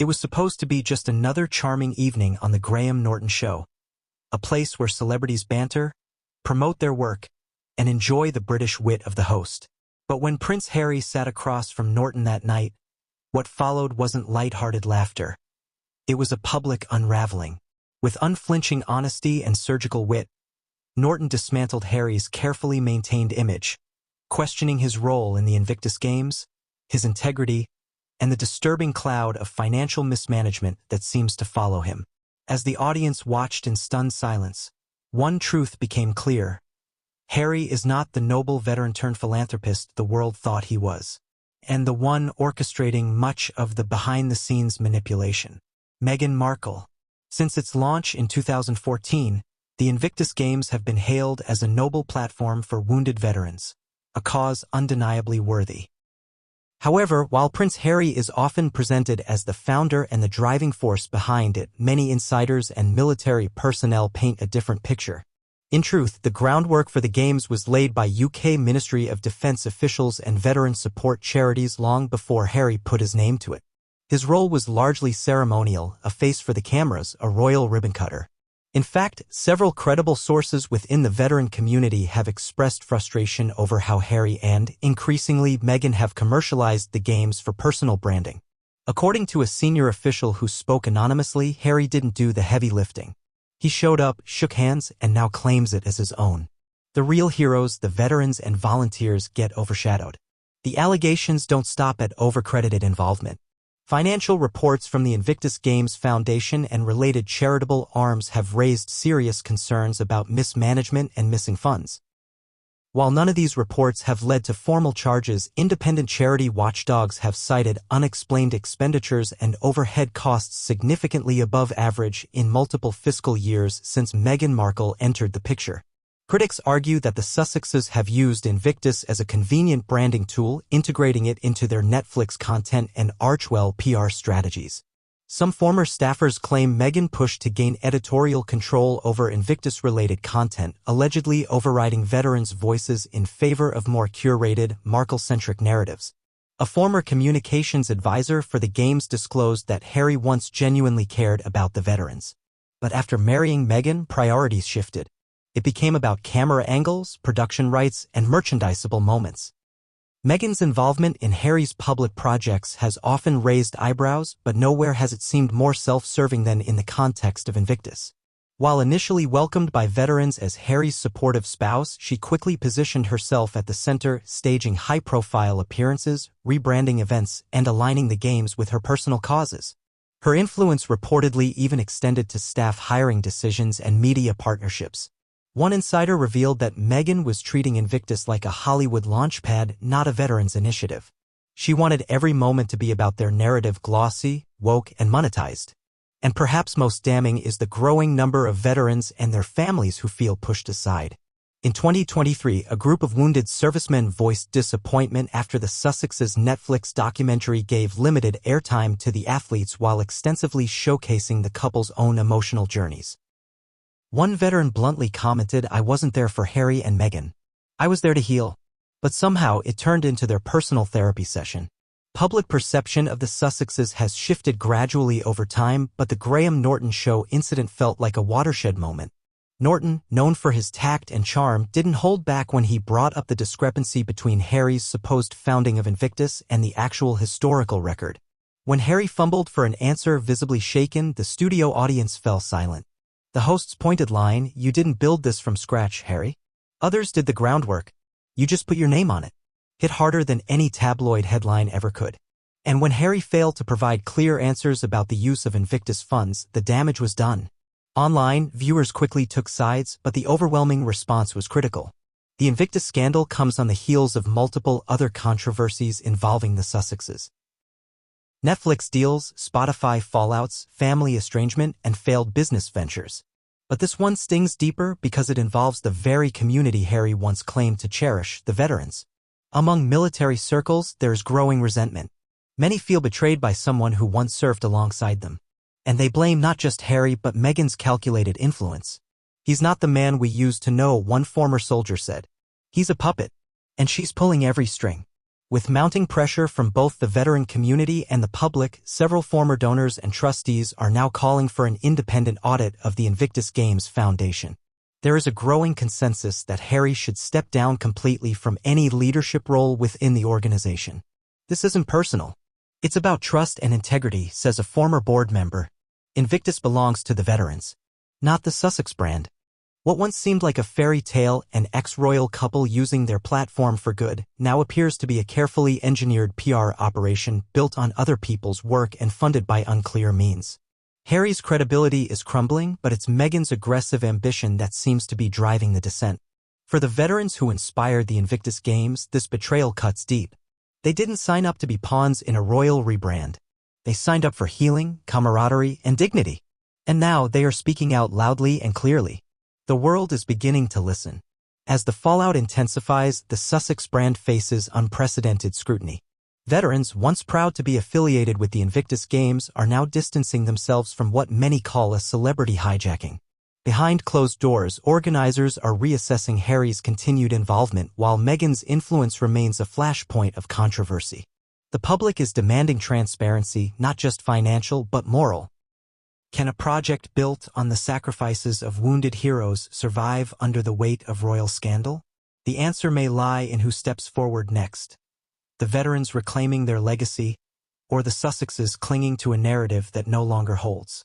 It was supposed to be just another charming evening on the Graham Norton Show, a place where celebrities banter, promote their work, and enjoy the British wit of the host. But when Prince Harry sat across from Norton that night, what followed wasn't light-hearted laughter. It was a public unraveling. With unflinching honesty and surgical wit, Norton dismantled Harry's carefully maintained image, questioning his role in the Invictus Games, his integrity, and the disturbing cloud of financial mismanagement that seems to follow him. As the audience watched in stunned silence, one truth became clear. Harry is not the noble veteran-turned-philanthropist the world thought he was, and the one orchestrating much of the behind-the-scenes manipulation. Meghan Markle. Since its launch in 2014, the Invictus Games have been hailed as a noble platform for wounded veterans, a cause undeniably worthy. However, while Prince Harry is often presented as the founder and the driving force behind it, many insiders and military personnel paint a different picture. In truth, the groundwork for the Games was laid by UK Ministry of Defence officials and veteran support charities long before Harry put his name to it. His role was largely ceremonial, a face for the cameras, a royal ribbon cutter. In fact, several credible sources within the veteran community have expressed frustration over how Harry and, increasingly, Meghan have commercialized the Games for personal branding. According to a senior official who spoke anonymously, Harry didn't do the heavy lifting. He showed up, shook hands, and now claims it as his own. The real heroes, the veterans and volunteers, get overshadowed. The allegations don't stop at overcredited involvement. Financial reports from the Invictus Games Foundation and related charitable arms have raised serious concerns about mismanagement and missing funds. While none of these reports have led to formal charges, independent charity watchdogs have cited unexplained expenditures and overhead costs significantly above average in multiple fiscal years since Meghan Markle entered the picture. Critics argue that the Sussexes have used Invictus as a convenient branding tool, integrating it into their Netflix content and Archwell PR strategies. Some former staffers claim Meghan pushed to gain editorial control over Invictus-related content, allegedly overriding veterans' voices in favor of more curated, Markle-centric narratives. A former communications advisor for the Games disclosed that Harry once genuinely cared about the veterans. But after marrying Meghan, priorities shifted. It became about camera angles, production rights, and merchandisable moments. Meghan's involvement in Harry's public projects has often raised eyebrows, but nowhere has it seemed more self-serving than in the context of Invictus. While initially welcomed by veterans as Harry's supportive spouse, she quickly positioned herself at the center, staging high-profile appearances, rebranding events, and aligning the Games with her personal causes. Her influence reportedly even extended to staff hiring decisions and media partnerships. One insider revealed that Meghan was treating Invictus like a Hollywood launchpad, not a veterans initiative. She wanted every moment to be about their narrative, glossy, woke, and monetized. And perhaps most damning is the growing number of veterans and their families who feel pushed aside. In 2023, a group of wounded servicemen voiced disappointment after the Sussexes' Netflix documentary gave limited airtime to the athletes while extensively showcasing the couple's own emotional journeys. One veteran bluntly commented, "I wasn't there for Harry and Meghan. I was there to heal." But somehow it turned into their personal therapy session. Public perception of the Sussexes has shifted gradually over time, but the Graham Norton Show incident felt like a watershed moment. Norton, known for his tact and charm, didn't hold back when he brought up the discrepancy between Harry's supposed founding of Invictus and the actual historical record. When Harry fumbled for an answer, visibly shaken, the studio audience fell silent. The host's pointed line, "You didn't build this from scratch, Harry. Others did the groundwork. You just put your name on it," hit harder than any tabloid headline ever could. And when Harry failed to provide clear answers about the use of Invictus funds, the damage was done. Online, viewers quickly took sides, but the overwhelming response was critical. The Invictus scandal comes on the heels of multiple other controversies involving the Sussexes. Netflix deals, Spotify fallouts, family estrangement, and failed business ventures. But this one stings deeper because it involves the very community Harry once claimed to cherish, the veterans. Among military circles, there's growing resentment. Many feel betrayed by someone who once served alongside them. And they blame not just Harry but Meghan's calculated influence. "He's not the man we used to know," one former soldier said. "He's a puppet. And she's pulling every string." With mounting pressure from both the veteran community and the public, several former donors and trustees are now calling for an independent audit of the Invictus Games Foundation. There is a growing consensus that Harry should step down completely from any leadership role within the organization. This isn't personal. It's about trust and integrity, says a former board member. Invictus belongs to the veterans, not the Sussex brand. What once seemed like a fairy tale, an ex-royal couple using their platform for good, now appears to be a carefully engineered PR operation built on other people's work and funded by unclear means. Harry's credibility is crumbling, but it's Meghan's aggressive ambition that seems to be driving the descent. For the veterans who inspired the Invictus Games, this betrayal cuts deep. They didn't sign up to be pawns in a royal rebrand. They signed up for healing, camaraderie, and dignity. And now they are speaking out loudly and clearly. The world is beginning to listen. As the fallout intensifies, the Sussex brand faces unprecedented scrutiny. Veterans, once proud to be affiliated with the Invictus Games, are now distancing themselves from what many call a celebrity hijacking. Behind closed doors, organizers are reassessing Harry's continued involvement, while Meghan's influence remains a flashpoint of controversy. The public is demanding transparency, not just financial but moral. Can a project built on the sacrifices of wounded heroes survive under the weight of royal scandal? The answer may lie in who steps forward next. The veterans reclaiming their legacy, or the Sussexes clinging to a narrative that no longer holds.